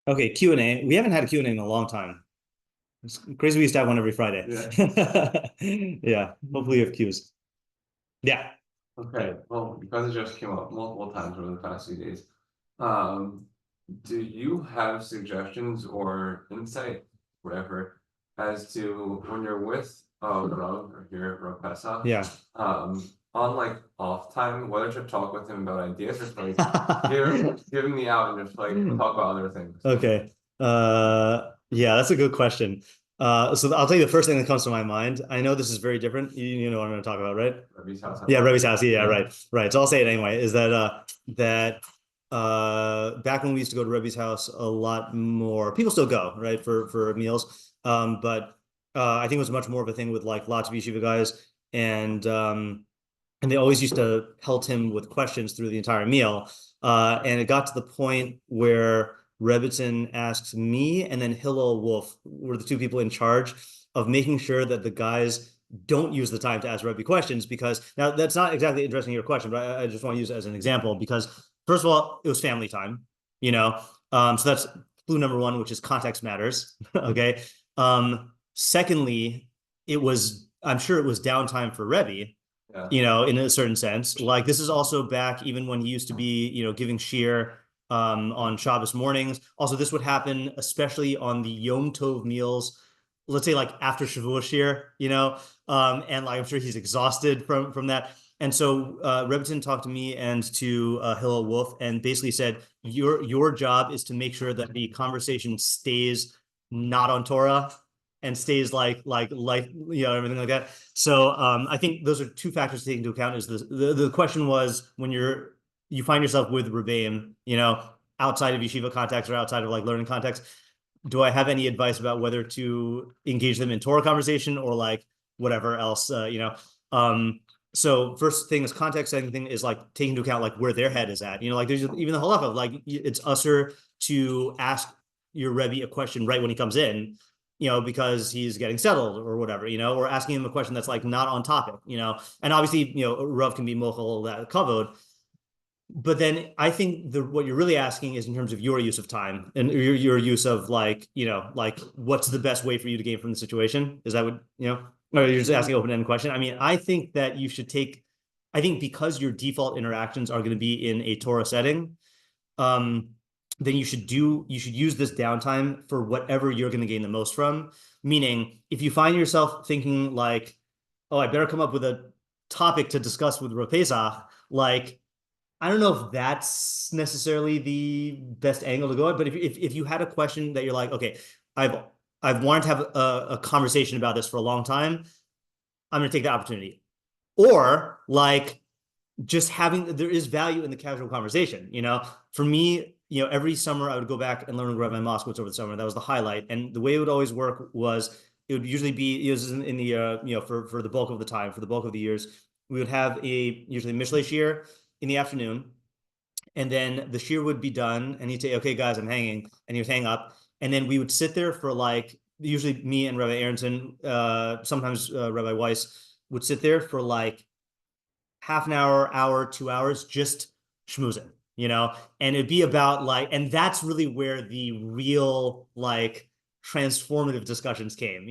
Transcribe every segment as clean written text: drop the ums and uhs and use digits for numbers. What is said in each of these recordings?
Okay, Q&A. We haven't had a Q&A in a long time. It's crazy we used to have one every Friday. Yeah. Yeah, hopefully you have Qs. Yeah. Okay, well, because it just came up multiple times over the past few days, um, do you have suggestions or insight, whatever, as to when you're with Rav or here at Rav Pesach, Yeah. on like off time, whether to talk with him about ideas or like give him the out and just like talk about other things? Okay. Yeah, that's a good question. So I'll tell you the first thing that comes to my mind. I know this is very different. You know what I'm going to talk about, right? Rabbi's house. Yeah, Rebbe's house. Yeah, right, right. So I'll say it anyway. Is that back when we used to go to Rebbe's house a lot more, people still go, right, for meals. But I think it was much more of a thing with like lots of yeshiva guys, and they always used to pelt him with questions through the entire meal. And it got to the point where Rebbitzin asks me and then Hillel Wolf were the two people in charge of making sure that the guys don't use the time to ask Rebbe questions, because now that's not exactly addressing your question, but I just want to use it as an example because first of all, it was family time, you know, so that's clue number one, which is context matters. Okay. Secondly, I'm sure it was downtime for Rebbe, Yeah. in a certain sense. Like this is also back even when he used to be, giving shiur on Shabbos mornings. Also, this would happen especially on the Yom Tov meals, let's say like after Shavua shiur, and like I'm sure he's exhausted from that. And so Rebbitzin talked to me and to Hillel Wolf and basically said, your job is to make sure that the conversation stays not on Torah and stays like life, everything like that. So I think those are two factors to take into account. Is the question was when you find yourself with Rabbeim, outside of yeshiva context or outside of like learning context, do I have any advice about whether to engage them in Torah conversation or like whatever else, so first thing is context. Second thing is like taking into account like where their head is at. Like there's even the halacha, like it's usher to ask your Rebbe a question right when he comes in, because he's getting settled or whatever, or asking him a question that's like not on topic, and obviously, Rav can be mochel that kavod. But then I think what you're really asking is in terms of your use of time and your use of like, like what's the best way for you to gain from the situation? Is that what, or you're just asking an open-ended question? I mean, I think that I think because your default interactions are going to be in a Torah setting, then you should use this downtime for whatever you're going to gain the most from. Meaning, if you find yourself thinking like, oh, I better come up with a topic to discuss with Rav Pesach, like, I don't know if that's necessarily the best angle to go at, but if you had a question that you're like, okay, I've I've wanted to have a conversation about this for a long time, I'm going to take the opportunity. Or like just there is value in the casual conversation. For me, every summer I would go back and learn with Rabbi Moskowitz over the summer. That was the highlight. And the way it would always work was it would usually be, it was in the, for the bulk of the time, for the bulk of the years, we would have usually Mishlei shiur in the afternoon. And then the shiur would be done and he'd say, okay, guys, I'm hanging. And he would hang up. And then we would sit there for like, usually me and Rabbi Aronson, sometimes Rabbi Weiss would sit there for like half an hour, 2 hours, just schmoozing, and it'd be about like, and that's really where the real like transformative discussions came,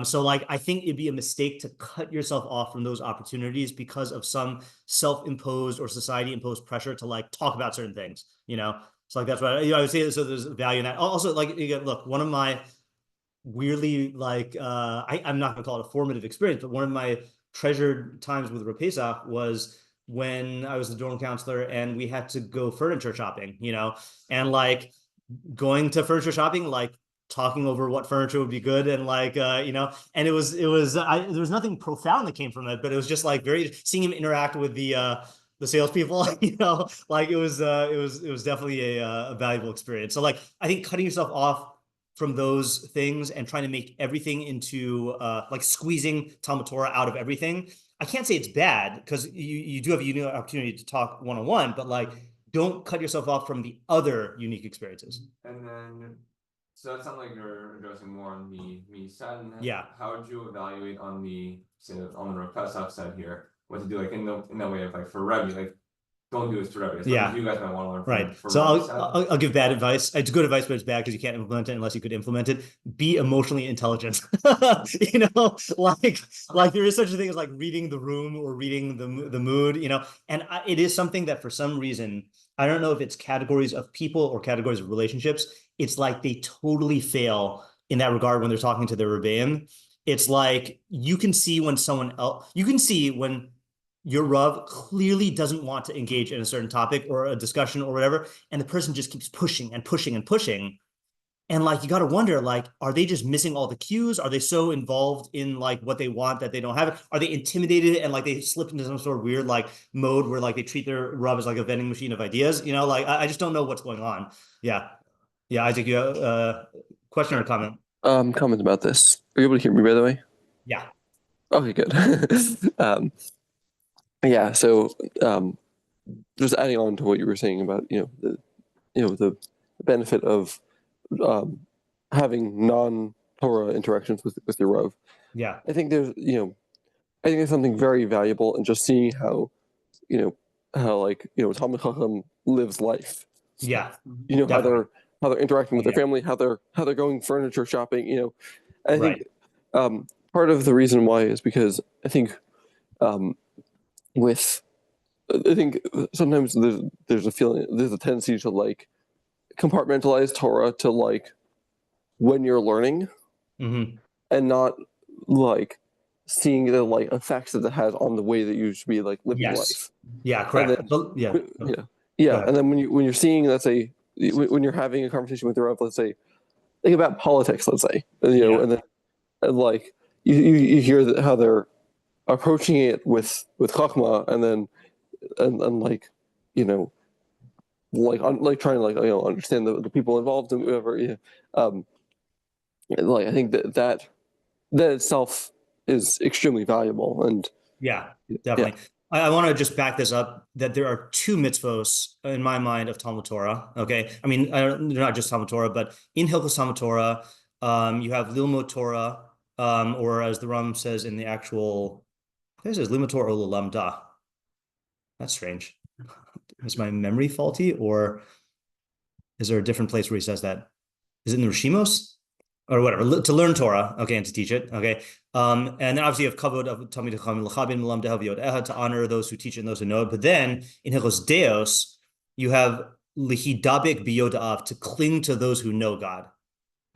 so like I think it'd be a mistake to cut yourself off from those opportunities because of some self-imposed or society-imposed pressure to like talk about certain things, so like that's what I would say. So there's value in that. Also, like, look, one of my weirdly like I'm not gonna call it a formative experience, but one of my treasured times with Rav Pesach was when I was the dorm counselor and we had to go furniture shopping, and like going to furniture shopping, like talking over what furniture would be good and like and there was nothing profound that came from it, but it was just like very seeing him interact with the salespeople, like it was definitely a valuable experience. So like I think cutting yourself off from those things and trying to make everything into like squeezing Talmud Torah out of everything. I can't say it's bad because you do have a unique opportunity to talk one-on-one, but like don't cut yourself off from the other unique experiences. And then, so that sounds like you're addressing more on the me side. And Yeah. how would you evaluate on the say on the Rav Pesach side here what to do like in that way of like for Rebbe, like don't do this to Rebbe. Yeah. You guys might want to learn from Right. from So Rebbe's side. I'll give bad advice. It's good advice, but it's bad because you can't implement it unless you could implement it. Be emotionally intelligent. Like there is such a thing as like reading the room or reading the mood, and it is something that for some reason, I don't know if it's categories of people or categories of relationships. It's like they totally fail in that regard when they're talking to their Rabbeim. It's like you can see when your Rav clearly doesn't want to engage in a certain topic or a discussion or whatever, and the person just keeps pushing and pushing and pushing. And like, you got to wonder, like, are they just missing all the cues? Are they so involved in like what they want that they don't have it? Are they intimidated and like they slip into some sort of weird like mode where like they treat their Rav as like a vending machine of ideas? Like I just don't know what's going on. Yeah. Yeah, Isaac, you have a question or a comment? Comment about this. Are you able to hear me, by the way? Yeah. Okay, good. Yeah, so just adding on to what you were saying about the benefit of having non-Torah interactions with your Rav. Yeah. I think there's something very valuable in just seeing how Talmid Chacham lives life. Yeah. How they're interacting with their Yeah. family, how they're going furniture shopping. I Right. think part of the reason why is because I think sometimes there's a tendency to like compartmentalize Torah to like when you're learning Mm-hmm. and not like seeing the like effects that it has on the way that you should be like living Yes. life. Yeah, correct. Yeah. ahead. And then when you're seeing, let's say, when you're having a conversation with your Rav, let's say, think about politics, let's say, and then like you hear how they're approaching it with chachma, and then and like like trying to like understand the people involved and whatever. Like I think that itself is extremely valuable, and Yeah, definitely. I want to just back this up that there are two mitzvos in my mind of Talmud Torah. Okay, I mean they're not just Talmud Torah, but in Hilchos Talmud Torah, you have Lilmod Torah, or as the Rambam says in the actual, I think it says Lilmod Torah or Lamda. That's strange. Is my memory faulty, or is there a different place where he says that? Is it in the Rishimos? Or whatever, to learn Torah, okay, and to teach it, okay. And then obviously you have kavod of Talmid Chacham l'chabin l'lam dehav yod ehad, to honor those who teach it and those who know it. But then in Hilchos Deos, you have lihidabik biyodav, to cling to those who know God,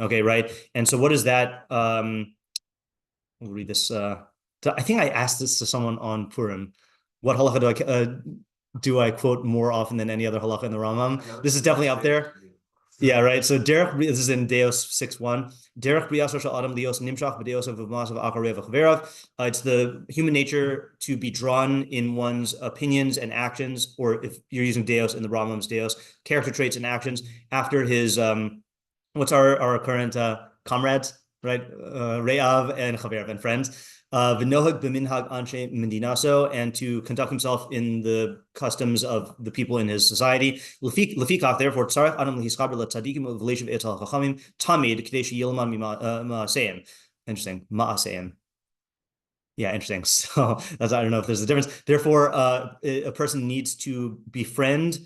okay, right? And so what is that? We'll read this. I think I asked this to someone on Purim. What halacha do I quote more often than any other halacha in the Rambam? This is definitely up there. Yeah, right. So Derech, this is in Deos 6:1. Derech brias shel adam lios nimshach b'deos of masav akarev v'chaverav. It's the human nature to be drawn in one's opinions and actions, or if you're using Deos in the Rambam's Deos, character traits and actions after his what's our current comrades, right? Re'av and Chaverav and friends. V'nohag b'minhag anshe mendinaso, and to conduct himself in the customs of the people in his society. Lefikach, therefore, tzarech adam lehischaber letzadikim u'v'leishav etal chachamim tamid k'dei sheyilman ma'aseim. Interesting, ma'aseim. Yeah, interesting. So I don't know if there's a difference. Therefore, a person needs to befriend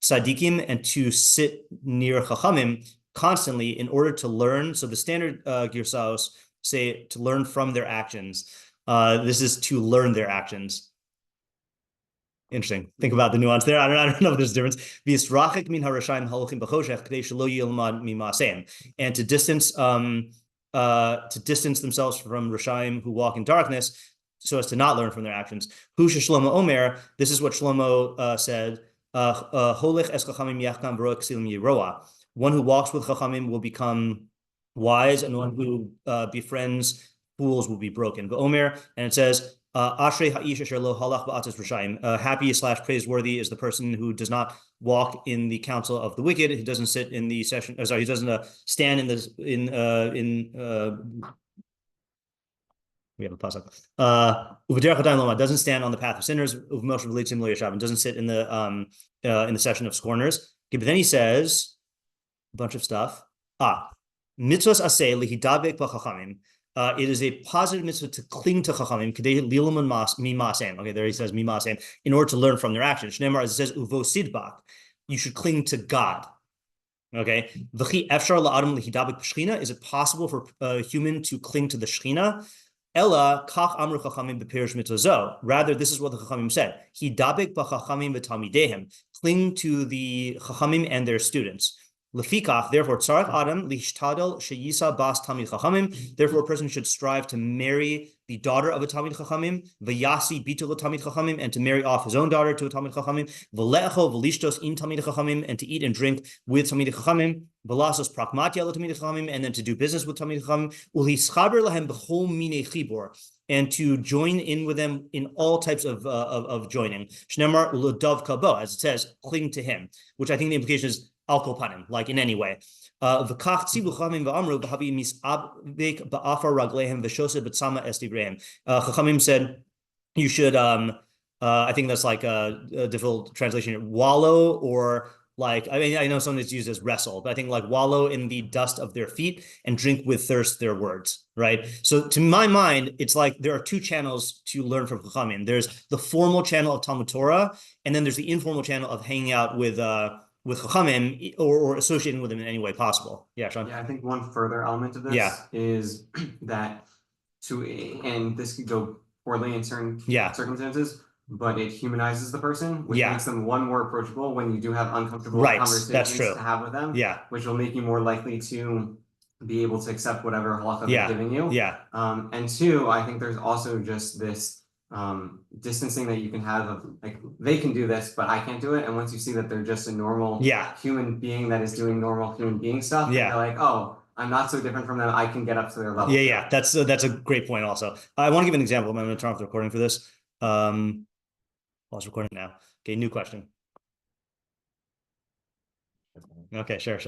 tzadikim and to sit near chachamim constantly in order to learn. So the standard girsaos say to learn from their actions. This is to learn their actions. Interesting. Think about the nuance there. I don't know if there's a difference. And to distance themselves from Rashaim who walk in darkness, so as to not learn from their actions. Hu Shlomo Omer. This is what Shlomo said. One who walks with Chachamim will become wise, and one who befriends fools will be broken. But Omer, and it says, Ashrei ha'ish asher lo halach ba'atzis rishayim. Happy / praiseworthy is the person who does not walk in the counsel of the wicked. He doesn't sit in the session. He doesn't stand in this we have a pasuk. Doesn't stand on the path of sinners. Doesn't sit in the session of scorners. Okay, but then he says a bunch of stuff. Mitzvos aseh lihidabek b'chachamim. it is a positive mitzvah to cling to chachamim, kedei lilamun mimasem. Okay, there he says mimasem, in order to learn from their actions. Shneimar, as it says, uvo sidbak, you should cling to God. Okay, v'chi efshar la'adam lihidabek b'shchina, is it possible for a human to cling to the shchina? Ella kach amru chachamim b'pirish mitzozo. Rather, this is what the chachamim said: hidabek b'chachamim v'talmidehem, cling to the chachamim and their students. Lefikach, therefore, tzarech adam lishtadel sheyisa bas talmid chachamim. Therefore, a person should strive to marry the daughter of a talmid chachamim, v'yasi bitul talmid chachamim, and to marry off his own daughter to a talmid chachamim, v'lecho v'lishtos in talmid chachamim, and to eat and drink with talmid chachamim, v'lasos pragmatia lo talmid chachamim, and then to do business with talmid chachamim, u'hischaber lahem b'chol minei chibur, and to join in with them in all types of joining. Shnemar u'lodav kabo, as it says, cling to him, which I think the implication is al kol panim, like in any way. Chachamim said you should, I think that's like a difficult translation, wallow, or like, I mean, I know something that's used as wrestle, but I think like wallow in the dust of their feet and drink with thirst their words, right? So to my mind, it's like there are two channels to learn from Chachamim. There's the formal channel of Talmud Torah, and then there's the informal channel of hanging out with Chachamim or associating with them in any way possible. Yeah, Sean? Yeah, I think one further element of this is that and this could go poorly in certain circumstances, but it humanizes the person, which makes them more approachable when you do have uncomfortable conversations to have with them, which will make you more likely to be able to accept whatever halacha they're giving you. And two, I think there's also just this distancing that you can have of like, they can do this, but I can't do it. And once you see that they're just a normal human being that is doing normal human being stuff, they're like, oh, I'm not so different from them. I can get up to their level. That's a great point also. I want to give an example. I'm going to turn off the recording for this. It's recording now. Okay, new question. Okay, sure.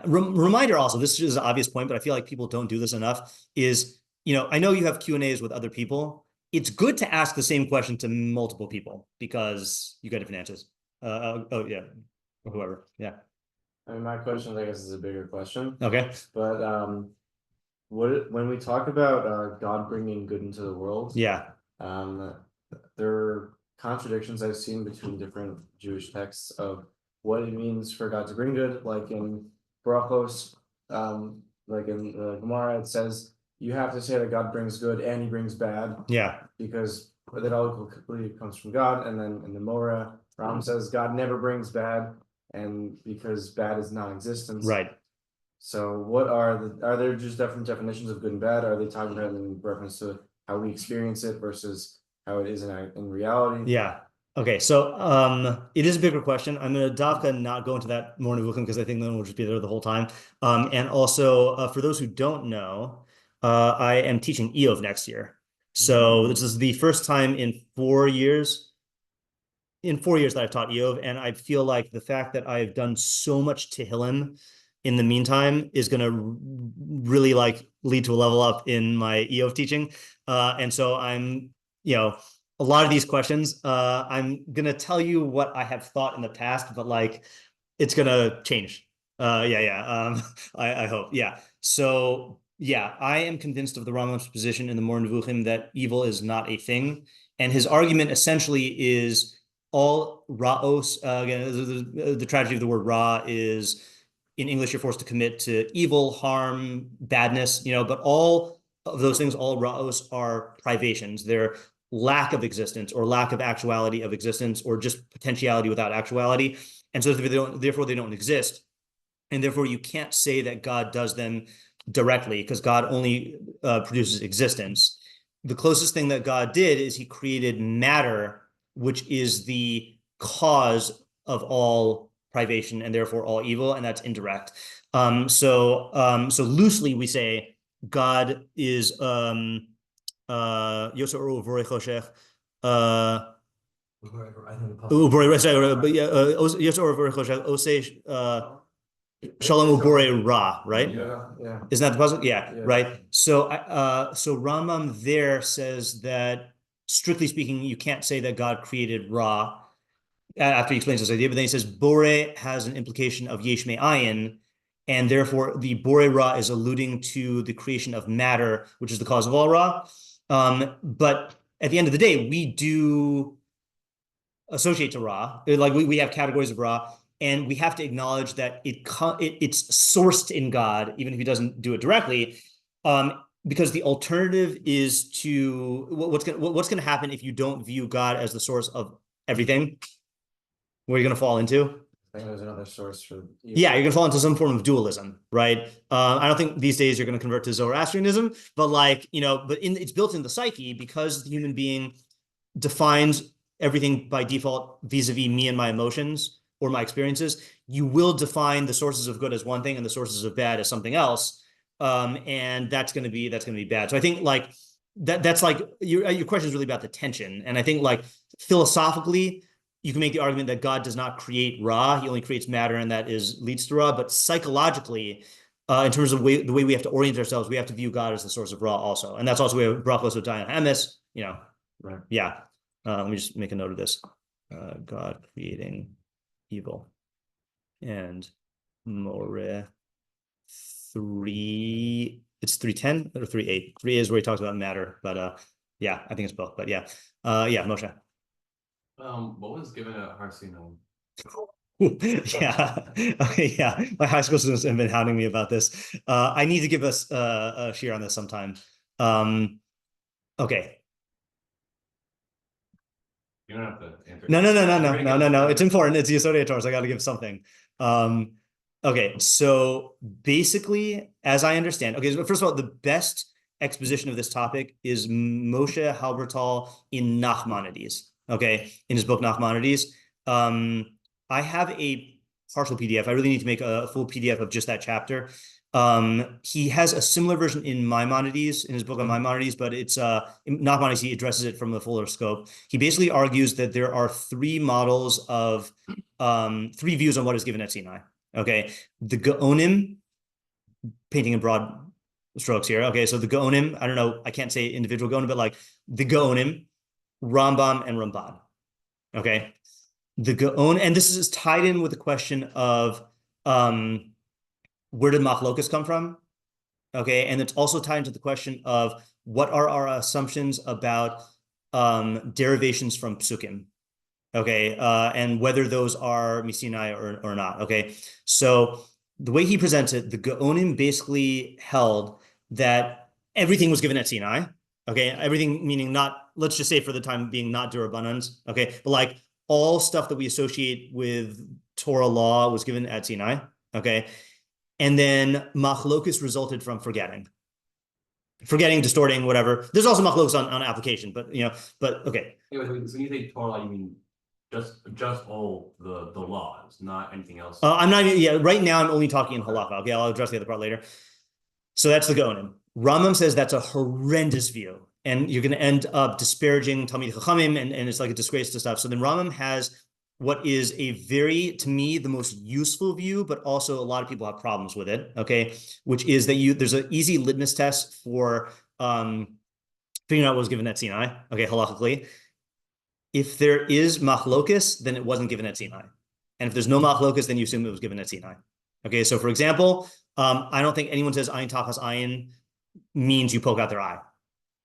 Reminder also, this is an obvious point, but I feel like people don't do this enough, is, I know you have Q&As with other people. It's good to ask the same question to multiple people because you get different answers. Or whoever. Yeah. I mean, my question, I guess, is a bigger question. Okay. But when we talk about God bringing good into the world, there are contradictions I've seen between different Jewish texts of what it means for God to bring good. Like in Brachos, like in the Gemara, it says you have to say that God brings good and he brings bad. Yeah. Because that all comes from God. And then in the Moreh, Rambam says God never brings bad, and because bad is non-existence. Right. So what are there just different definitions of good and bad? Are they talking about in reference to how we experience it versus how it is in reality? Yeah. Okay, so it is a bigger question. I'm going to not go into that more because I think then we'll just be there the whole time. And also, for those who don't know, I am teaching Eov next year. So this is the first time in 4 years. In 4 years that I've taught Eov, and I feel like the fact that I've done so much Tehillim in the meantime is going to really lead to a level up in my Eov teaching. And so I'm, a lot of these questions, I'm going to tell you what I have thought in the past, but it's going to change. I hope. Yeah. So I am convinced of the Rambam's position in the Moreh Nevuchim that evil is not a thing. And his argument essentially is all ra'os, again, the tragedy of the word ra is, in English, you're forced to commit to evil, harm, badness, but all of those things, all ra'os, are privations. They're lack of existence or lack of actuality of existence or just potentiality without actuality. And so therefore they don't exist. And therefore you can't say that God does them directly because God only produces existence. The closest thing that God did is he created matter, which is the cause of all privation and therefore all evil, and that's indirect. So loosely we say God is Shalom Ubore Ra, right? Yeah. Isn't that the puzzle? Yeah, right. So Rambam there says that, strictly speaking, you can't say that God created Ra after he explains this idea, but then he says Bore has an implication of Yesh Me'ayin, and therefore the Borei Ra is alluding to the creation of matter, which is the cause of all Ra. But at the end of the day, we do associate to Ra, like we have categories of Ra, and we have to acknowledge that it's sourced in God, even if he doesn't do it directly, because the alternative is to what's going to happen if you don't view God as the source of everything. What are you going to fall into? I think there's another source for. Yeah, you're going to fall into some form of dualism, right? I don't think these days you're going to convert to Zoroastrianism, but like, but it's built in the psyche because the human being defines everything by default vis-a-vis me and my emotions or my experiences. You will define the sources of good as one thing and the sources of bad as something else. And that's going to be bad. So I think like that's like your question is really about the tension. And I think like philosophically, you can make the argument that God does not create Ra, he only creates matter, and that leads to Ra. But psychologically, in terms of the way we have to orient ourselves, we have to view God as the source of Ra also. And that's also where Brachos Odayan Hamis, Right. Yeah. Let me just make a note of this. God creating evil. And Moreh 3, it's 3:10 or 3:8. 3 is where he talks about matter, but yeah, I think it's both. But yeah. Moshe. What was given at Har Sinai? Yeah. Okay, yeah. My high school students have been hounding me about this. I need to give us a share on this sometime. Okay. You don't have to answer. No. It's important. It's Yesodei Torah, so I got to give something. Okay, so basically, as I understand, okay, so first of all, the best exposition of this topic is Moshe Halbertal in Nachmanides. Okay, in his book Nachmanides. I have a partial PDF. I really need to make a full PDF of just that chapter. He has a similar version in Maimonides, in his book on Maimonides, but it's in Nachmanides, he addresses it from a fuller scope. He basically argues that there are three models of three views on what is given at Sinai. Okay, the Gaonim, painting in broad strokes here. Okay, so the Gaonim, I don't know, I can't say individual Gaonim, but like the Gaonim, Rambam, and Ramban. Okay, the Gaon, and this is tied in with the question of where did machlokas come from? Okay, and it's also tied into the question of what are our assumptions about derivations from psukim. Okay, and whether those are Sinai or not. Okay, so the way he presents it, the Gaonim basically held that everything was given at Sinai. Okay, everything meaning not, let's just say for the time being, not Durabanans. Okay, but like all stuff that we associate with Torah law was given at Sinai. Okay, and then machlokus resulted from forgetting, distorting, whatever. There's also machlokus on application, but okay. Anyway, so when you say Torah, you mean just all the laws, not anything else. I'm not. Yeah, right now I'm only talking in halakha. Okay, I'll address the other part later. So that's the Gaonim. Rambam says that's a horrendous view, and you're going to end up disparaging Talmid Chachamim, and it's like a disgrace to stuff. So then Rambam has what is a very, to me, the most useful view, but also a lot of people have problems with it. Okay, which is that there's an easy litmus test for figuring out what was given at Sinai. Okay, halachically. If there is machlokus, then it wasn't given at Sinai. And if there's no machlokus, then you assume it was given at Sinai. Okay, so for example, I don't think anyone says ayin tachas ayin means you poke out their eye.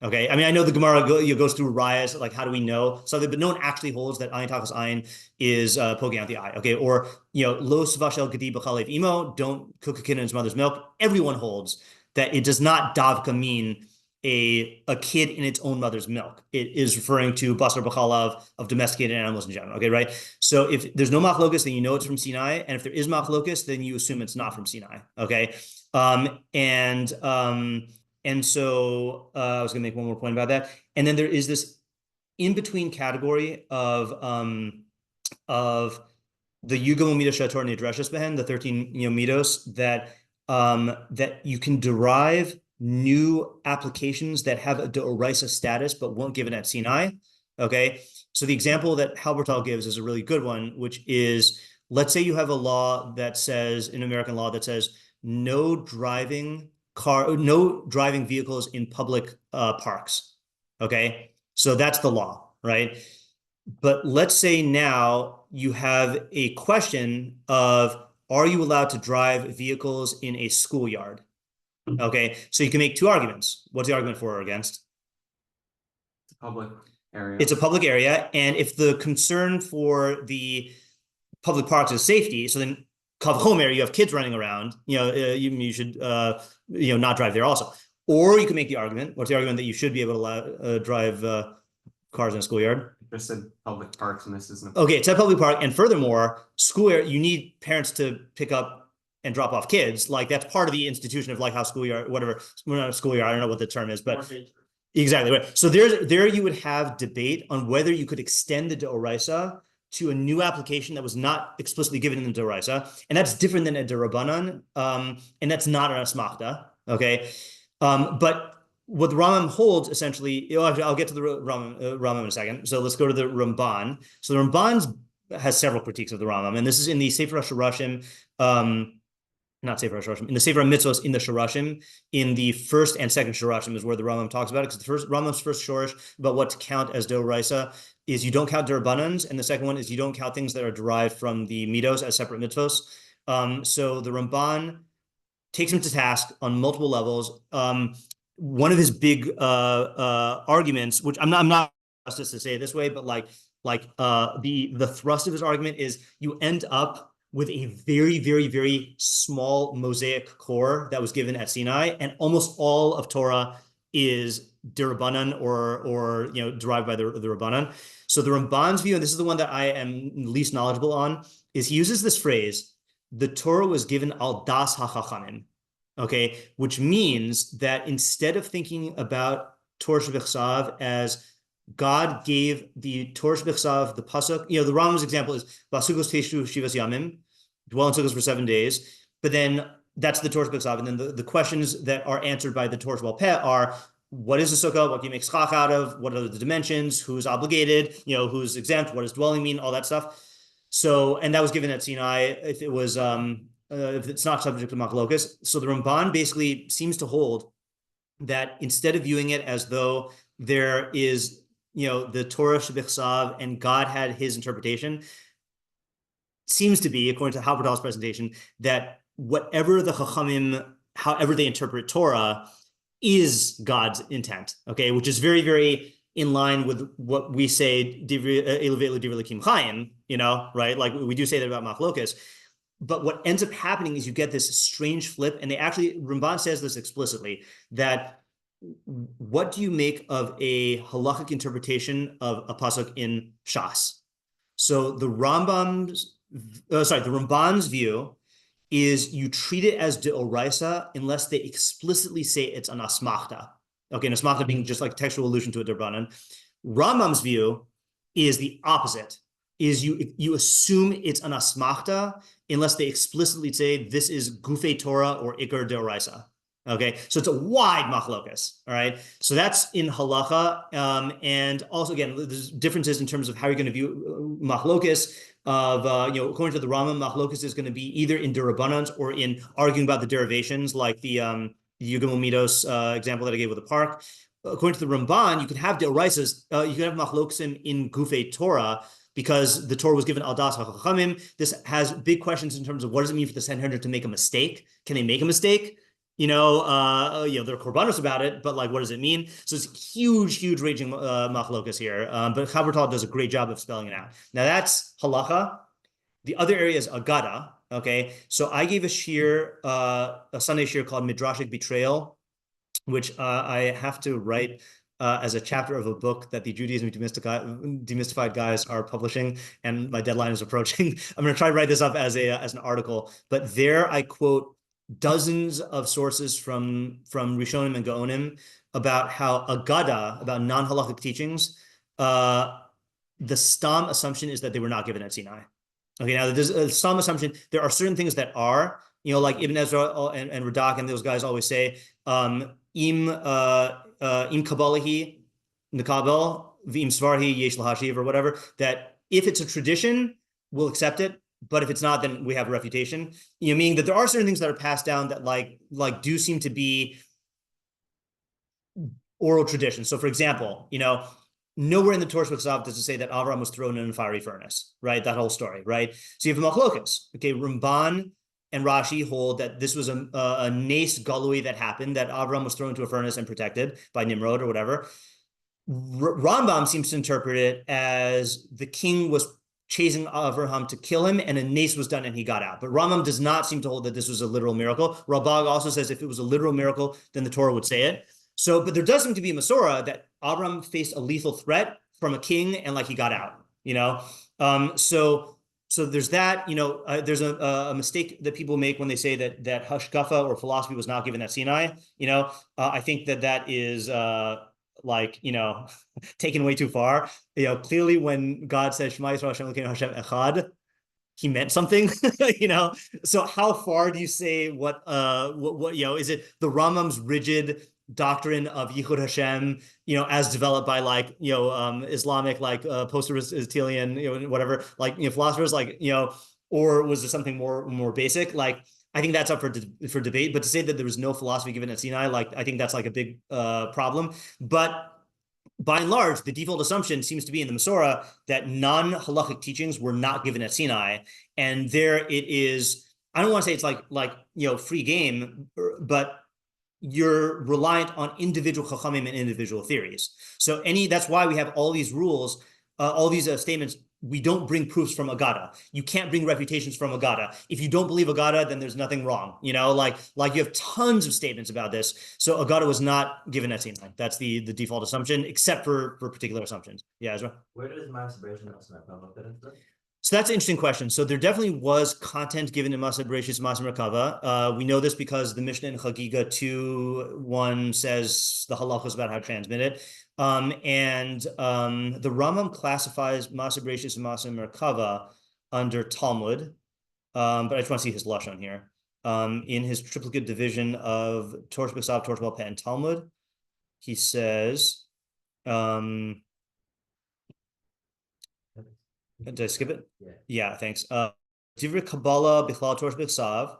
Okay, I mean, I know the Gemara goes through rayas, like how do we know something, but no one actually holds that ayin tachas ayin is poking out the eye. Okay, or lo svashel gedi b'chalev imo, don't cook a kid in his mother's milk. Everyone holds that it does not davka mean a kid in its own mother's milk. It is referring to basar b'chalav of domesticated animals in general. Okay, right? So if there's no machlokus, then you know it's from Sinai, and if there is machlokus, then you assume it's not from Sinai. Okay, and so I was going to make one more point about that, and then there is this in between category of the Yugam Midos Shator Nidreshes Behen, the 13 midos that you can derive new applications that have a deoraisa status but weren't given at Sinai. Okay, so the example that Halbertal gives is a really good one, which is, let's say you have a law that says, an American law that says no driving vehicles in public parks. Okay, so that's the law, right? But let's say now you have a question of are you allowed to drive vehicles in a schoolyard? Okay, so you can make two arguments. What's the argument for or against? It's a public area. It's a public area, and if the concern for the public parks is safety, so then Kavchomer, you have kids running around, you should not drive there also. Or you can make the argument, what's the argument that you should be able to drive cars in a schoolyard? Just said public parks, and this isn't. Okay, it's a public park, and furthermore, schoolyard, you need parents to pick up and drop off kids. Like that's part of the institution of like how schoolyard, whatever, we're not a schoolyard, I don't know what the term is, but exactly right. So there you would have debate on whether you could extend the D'Oraisa to a new application that was not explicitly given in the D'Oraisa, and that's different than a D'Rabbanan, and that's not an Asmachta, okay? But what the Rambam holds essentially, I'll get to the Rambam in a second. So let's go to the Ramban. So the Ramban has several critiques of the Rambam, and this is in the Sefer HaShorashim, not Sefer HaShorashim, in the Sefer HaMitzvos in the Shorashim, in the first and second Shorashim is where the Rambam talks about it, because Rambam's first Shorash about what to count as D'Oraisa is you don't count D'Rabbanans, and the second one is you don't count things that are derived from the Midos as separate mitzvos. So the Ramban takes him to task on multiple levels. One of his big arguments, which I'm not justice to say it this way, but the thrust of his argument is you end up with a very, very, very small Mosaic core that was given at Sinai, and almost all of Torah is D'Rabbanan or derived by the Rabbanan. So the Ramban's view, and this is the one that I am least knowledgeable on, is he uses this phrase, the Torah was given al das hachachamim, okay, which means that instead of thinking about Torah Shebechsav as God gave the Torah Shebechsav, the pasuk, the Rambam's example is Vasugos Teshu Shivas Yamim, dwell in sukkahs for 7 days, but then that's the Torah Shebechsav, and then the questions that are answered by the Torah Shebal Peh are, what is a sukkah? What can you make schach out of? What are the dimensions? Who's obligated? Who's exempt? What does dwelling mean? All that stuff. So, and that was given at Sinai. If it was, if it's not subject to machlokas, so the Ramban basically seems to hold that instead of viewing it as though there is, the Torah Shebechsav and God had his interpretation, seems to be, according to Halbertal's presentation, that whatever the Chachamim, however they interpret Torah, is God's intent, okay, which is very, very in line with what we say, right? Like we do say that about machlokas. But what ends up happening is you get this strange flip, and Ramban says this explicitly, that what do you make of a halachic interpretation of a pasuk in Shas? So the Ramban's view is you treat it as D'Oraisa unless they explicitly say it's an asmachta. Okay, an asmachta being just like textual allusion to a D'Rabbanan. Rambam's view is the opposite, is you assume it's an asmachta unless they explicitly say this is Gufei Torah or Iker D'Oraisa. Okay, so it's a wide machlokas, all right? So that's in halacha, and also, again, there's differences in terms of how you're going to view machlokas of, according to the Rambam, machlokas is going to be either in D'Rabbanans or in arguing about the derivations, like the Yugam Midos example that I gave with the park. According to the Ramban, you could have D'Oraisas, you can have machlokasim in Gufei Torah, because the Torah was given al das hachachamim. This has big questions in terms of what does it mean for the Sanhedrin to make a mistake? Can they make a mistake? There are korbanos about it, but like, what does it mean? So it's huge raging machlokas here. But Halbertal does a great job of spelling it out. Now that's halacha. The other area is agada. Okay, so I gave a Sunday shir called Midrashic Betrayal, which I have to write as a chapter of a book that the Judaism Demystified guys are publishing, and my deadline is approaching. I'm going to try to write this up as an article, but there I quote dozens of sources from Rishonim and Gaonim about how Agada, about non-halachic teachings, the stam assumption is that they were not given at Sinai. Okay, now there's a stam assumption. There are certain things that are, like Ibn Ezra and Radak and those guys always say, im kabalahi nekabel v'im svarhi yesh lahashiv, or whatever, that if it's a tradition, we'll accept it. But if it's not, then we have a refutation. Meaning that there are certain things that are passed down that like do seem to be oral tradition. So for example, nowhere in the Torah Shebechsav does it say that Avraham was thrown in a fiery furnace, right? That whole story, right? So you have a machlokas. Okay, Ramban and Rashi hold that this was a nes galui that happened, that Avram was thrown into a furnace and protected by Nimrod or whatever. Rambam seems to interpret it as the king was chasing Avraham to kill him, and a nes was done and he got out. But Rambam does not seem to hold that this was a literal miracle. Rabag also says if it was a literal miracle, then the Torah would say it. So, but there does seem to be a Masorah that Avram faced a lethal threat from a king and like he got out, you know? So there's that, you know, there's a mistake that people make when they say that hashkafa or philosophy was not given at Sinai, you know? I think that is like, you know, taken way too far. You know, clearly when God says Shema Yisrael Hashem Elokeinu Hashem Echad, he meant something, you know? So how far do you say what you know, is it the Rambam's rigid doctrine of Yichud Hashem, you know, as developed by like, you know, Islamic, like post-Aristotelian, you know, whatever, like, you know, philosophers, like, you know, or was there something more basic? Like, I think that's up for debate, but to say that there was no philosophy given at Sinai, like, I think that's like a big problem. But by and large, the default assumption seems to be in the Masorah that non-halachic teachings were not given at Sinai. And there it is, I don't want to say it's like, you know, free game, but you're reliant on individual chachamim and individual theories. So that's why we have all these rules, all these statements. We don't bring proofs from Agada. You can't bring refutations from Agada. If you don't believe Agada, then there's nothing wrong. You know, like you have tons of statements about this. So Agada was not given at Sinai. That's the default assumption, except for particular assumptions. Yeah, Ezra? Where does masturbation fit into this? So that's an interesting question. So there definitely was content given in Maseh Bereshis, Maseh Merkava. We know this because the Mishnah in Chagiga 2:1 says the halachos about how to transmit it. And the Rambam classifies Maseh Bereshis and Maseh Merkava under Talmud. But I just want to see his lashon here. In his triplicate division of Torah B'Ksav, Torah B'Peh, and Talmud, he says, did I skip it? Yeah, thanks. Divrei Kabbalah Bichlal Torah B'Ksav.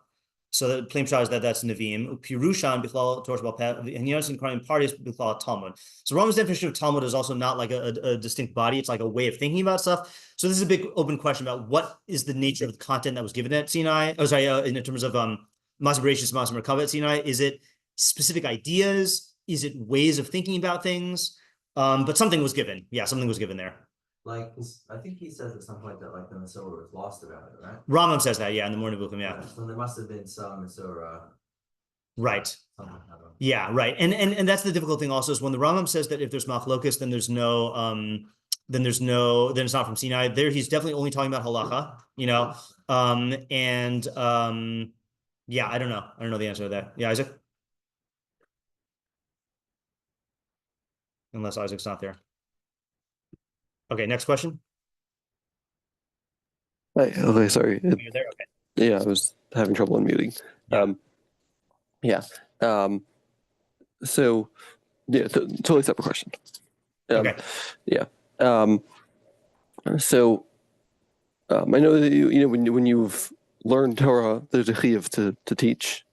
So the plain shot is that's Nevi'im. Pirushan Bichlal Torah B'Peh. And he understands Korean parties Bichlal Talmud. So Rambam's definition of Talmud is also not like a distinct body. It's like a way of thinking about stuff. So this is a big open question about what is the nature of the content that was given at Sinai. Oh, sorry, in terms of Maseh Bereshis, Maseh Merkava at Sinai. Is it specific ideas? Is it ways of thinking about things? But something was given. Yeah, something was given there. Like, I think he says at some point that like the Masorah was lost about it, right? Rambam says that, yeah, in the Moreh Nevuchim, yeah. So there must have been some Masorah. Right. Yeah, right. And that's the difficult thing also is when the Rambam says that if there's machlokes, then then it's not from Sinai. There he's definitely only talking about halacha, you know. Yeah, I don't know the answer to that. Yeah, Isaac? Unless Isaac's not there. Okay, next question. Hey, okay, sorry. You're there? Okay. Yeah, I was having trouble unmuting. So, yeah, totally separate question. Okay. Yeah. So, I know that you know when you've learned Torah, there's a chiyuv to teach.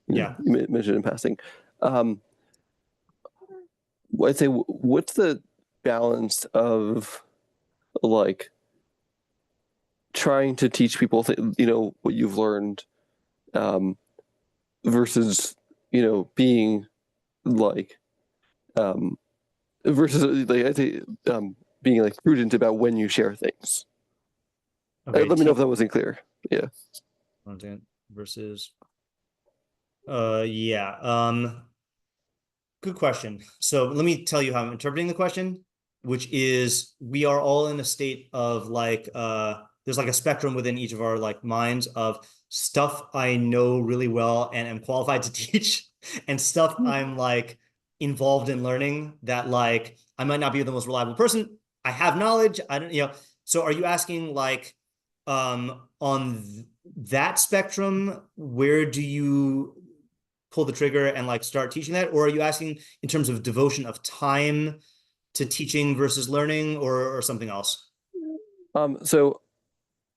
Yeah. You mentioned in passing. I'd say, what's the balance of like trying to teach people you know what you've learned versus you know being like versus like I'd say being like prudent about when you share things. Okay, let me know if that wasn't clear. Yeah. Versus good question. So let me tell you how I'm interpreting the question, which is we are all in a state of like there's like a spectrum within each of our like minds of stuff I know really well and am qualified to teach, and stuff I'm like involved in learning that like I might not be the most reliable person. I have knowledge. I don't, you know. So are you asking like on that spectrum, where do you pull the trigger and like start teaching that? Or are you asking in terms of devotion of time to teaching versus learning or something else? So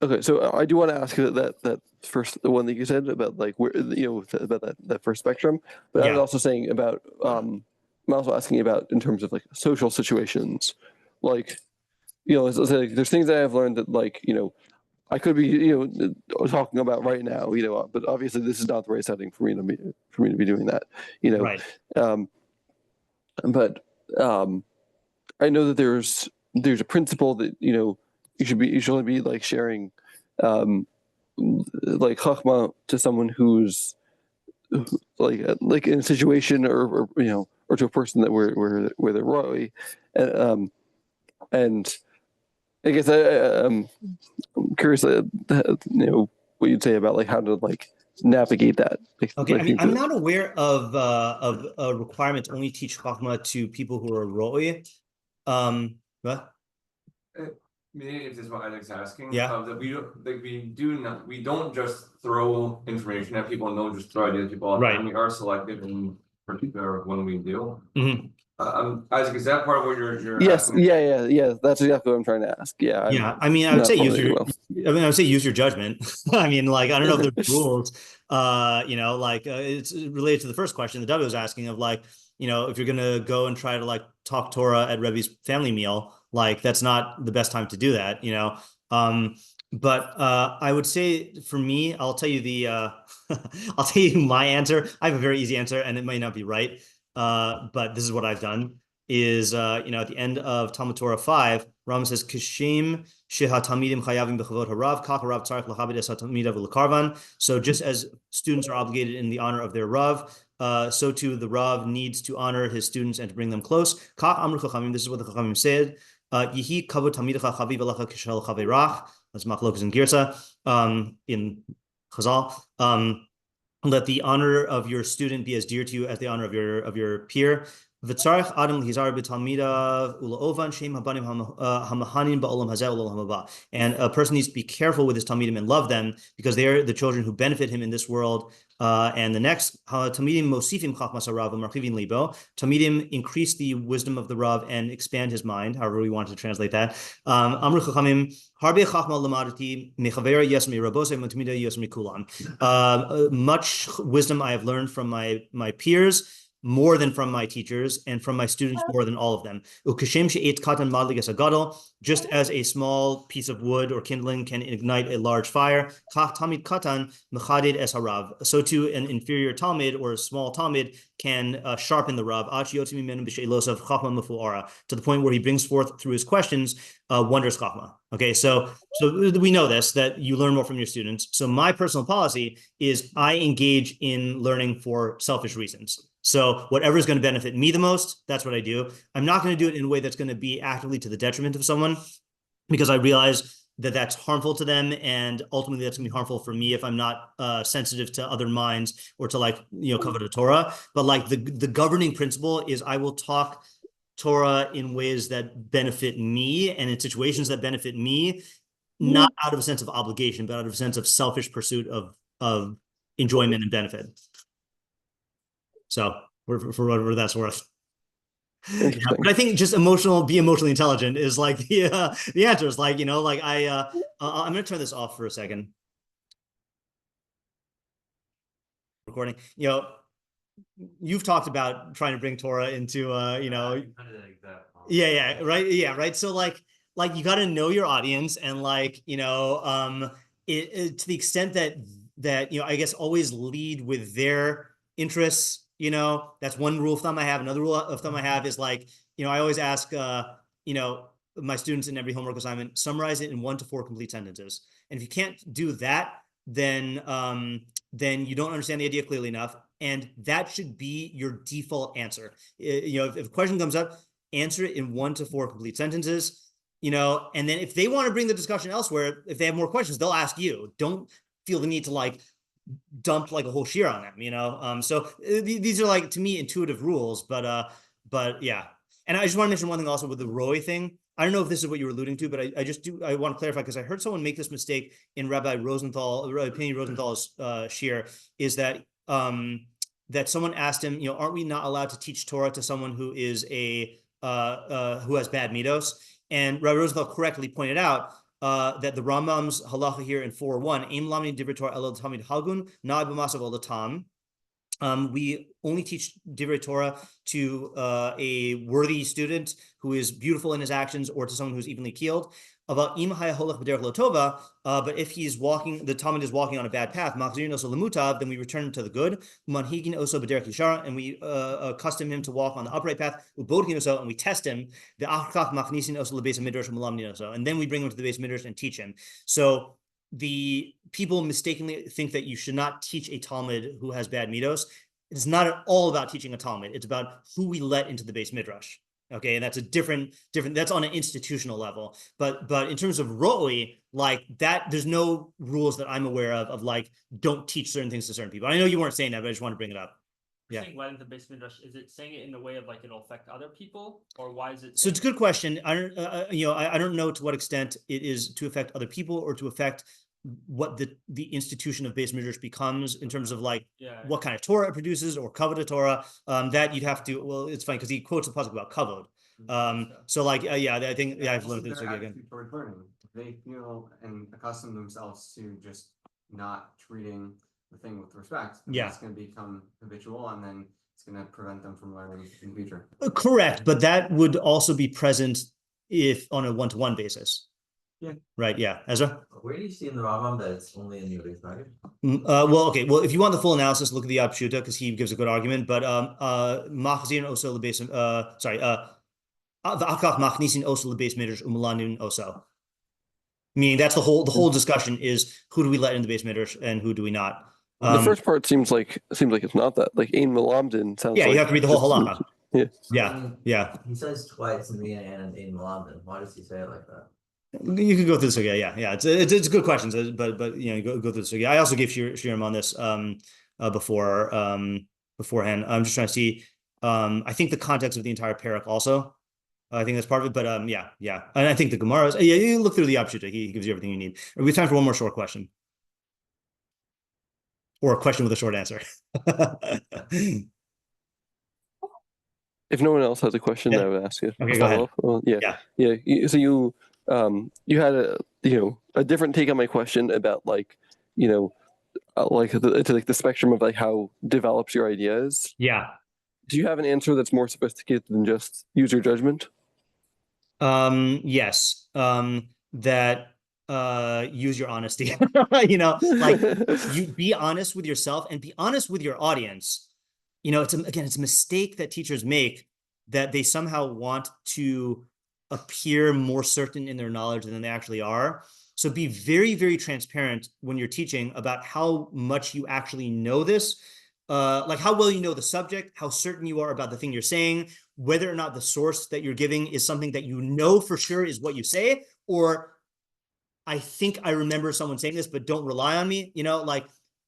I do want to ask you that first, the one that you said about like where, you know, about that first spectrum, but I was also saying about, I'm also asking about in terms of like social situations, like, you know, like, there's things that I've learned that like, you know, I could be, talking about right now, but obviously this is not the right setting for me to be doing that, Right. But I know that there's a principle that you should only be like sharing like chachma to someone who's like in a situation or to a person that where they're roy, and I guess I'm curious, what you'd say about like how to like navigate that. Okay, I mean, I'm not aware of a requirement to only teach chachma to people who are roy. What? Maybe if this is what Isaac's asking, Yeah. that we don't just throw information at people and don't just throw ideas at people all the time. We are selective in particular when we do. Mm-hmm. Isaac, is that part of what you're Yes, asking? yeah. That's exactly what I'm trying to ask. Yeah. Yeah. I mean, I would say use your judgment. I mean, like, I don't know if there's rules, it's related to the first question that W was asking of like, if you're going to go and try to like talk Torah at Rebbe's family meal, like that's not the best time to do that, but I would say for me, I'll tell you I'll tell you my answer. I have a very easy answer and it might not be right. But this is what I've done is, at the end of Talmud Torah 5, Rambam says, Kishim shehatamidim chayavim b'chavod harav, kach harav tzarich lachabed es hatamidav l'karvan. So just as students are obligated in the honor of their Rav, so too the Rav needs to honor his students and to bring them close. Kach amru chachamim, this is what the chachamim said. Yihi kavod tamidecha chaviv alecha kishel chaveirach. That's machlokas in Girsa, in Chazal. Let the honor of your student be as dear to you as the honor of your peer. V'tzarich adam lehizar b'talmidav ulaovan shem habanim hamahanin ba'olam hazeh u'olam haba. And a person needs to be careful with his talmidim and love them because they are the children who benefit him in this world and the next. Talmidim mosifim chachmas harav u'marchivin libo. Talmidim increase the wisdom of the Rav and expand his mind. However we want to translate that. Amru chachamim harbe chachma lamadati mechavera yesmi rabosei m'tamida yesmi kulam. Much wisdom I have learned from my peers, more than from my teachers, and from my students more than all of them. Just as a small piece of wood or kindling can ignite a large fire, so too an inferior talmid or a small talmid can sharpen the Rav to the point where he brings forth through his questions wondrous chachma. Okay, so we know this, that you learn more from your students. So my personal policy is I engage in learning for selfish reasons. So whatever is going to benefit me the most, that's what I do. I'm not going to do it in a way that's going to be actively to the detriment of someone, because I realize that that's harmful to them, and ultimately that's going to be harmful for me if I'm not sensitive to other minds or to cover the Torah. But like the governing principle is I will talk Torah in ways that benefit me and in situations that benefit me, not out of a sense of obligation, but out of a sense of selfish pursuit of enjoyment and benefit. So for whatever that's worth. Yeah, but I think just be emotionally intelligent is like the answer is like, I'm going to turn this off for a second. Recording, you've talked about trying to bring Torah into, right. So like you got to know your audience and to the extent that I guess always lead with their interests. That's one rule of thumb I have. Another rule of thumb I have is I always ask, my students in every homework assignment, summarize it in 1 to 4 complete sentences. And if you can't do that, then you don't understand the idea clearly enough. And that should be your default answer. If a question comes up, answer it in 1 to 4 complete sentences, and then if they want to bring the discussion elsewhere, if they have more questions, they'll ask you. Don't feel the need to dump a whole shear on them, so these are to me intuitive rules, but yeah. And I just want to mention one thing also with the Roy thing. I don't know if this is what you were alluding to, but I want to clarify, because I heard someone make this mistake in Rabbi Penny Rosenthal's shear, is that that someone asked him, aren't we not allowed to teach Torah to someone who is who has bad midos? And Rabbi Rosenthal correctly pointed out that the Rambam's halacha here in 4:1, Aim lamni divrei Torah elod tamid halgun na'ad b'masav ol tam. We only teach divrei Torah to a worthy student who is beautiful in his actions, or to someone who's evenly keeled. But if he's walking, the Talmud is walking on a bad path, then we return him to the good. And we accustom him to walk on the upright path, and we test him. And then we bring him to the base midrash and teach him. So the people mistakenly think that you should not teach a Talmud who has bad midos. It's not at all about teaching a Talmud. It's about who we let into the base midrash. Okay, and that's a different. That's on an institutional level. But in terms of ro'i, like that, there's no rules that I'm aware of like don't teach certain things to certain people. I know you weren't saying that, but I just want to bring it up. Yeah. Saying let into the base midrash, is it saying it in the way of like it'll affect other people, or why is it? So it's a good question. I don't, I don't know to what extent it is to affect other people or to affect what the institution of base midrash becomes in terms of like what kind of Torah it produces or kavod Torah. That you'd have to. Well, it's funny because he quotes a pasuk about kavod. So like I think I've learned this again. Towards learning, they feel and accustom themselves to just not treating the thing with respect. It's going to become habitual, and then it's going to prevent them from learning in the future. Correct, but that would also be present if on a one-to-one basis. Yeah. Right. Yeah. Ezra. Where do you see in the Rambam that it's only in the Yudis, right? Well, okay. Well, if you want the full analysis, look at the Pshuta because he gives a good argument. But machzin oso lebase. V'akach machnisin oso lebase midrash umalanin oso. Meaning that's the whole discussion is who do we let in the base midrash and who do we not. The first part seems like it's not that. Like ein malamdin sounds. Yeah, like you have to read the whole halacha. Yeah. He says twice in the and in Malamdin. Why does he say it like that? You could go through this again. Yeah. It's good questions, but go through this again. I also gave Shiram on this beforehand. I'm just trying to see. I think the context of the entire parak also. I think that's part of it. But yeah. And I think the Gemara is. Yeah, you look through the Pshuta. He gives you everything you need. We have time for one more short question, or a question with a short answer. If no one else has a question, I would ask you. Okay, go ahead. Well, So you had a different take on my question about like the spectrum of like how develops your ideas. Yeah. Do you have an answer that's more sophisticated than just user judgment? Yes. That use your honesty. Like you be honest with yourself and be honest with your audience. It's a mistake that teachers make, that they somehow want to appear more certain in their knowledge than they actually are. So be very, very transparent when you're teaching about how much you actually know this, like how well you know the subject, how certain you are about the thing you're saying, whether or not the source that you're giving is something that you know for sure is what you say, or I think I remember someone saying this, but don't rely on me,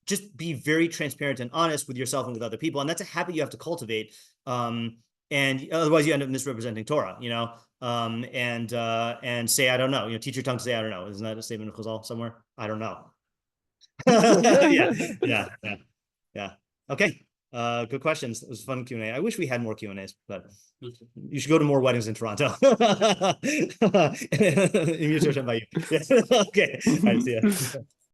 just be very transparent and honest with yourself and with other people. And that's a habit you have to cultivate. And otherwise you end up misrepresenting Torah, and say, I don't know, teach your tongue to say, I don't know. Isn't that a statement of Chazal somewhere? I don't know. Yeah. Okay. Good questions. It was a fun Q&A. I wish we had more Q&As, but you should go to more weddings in Toronto. Okay. All right, see ya.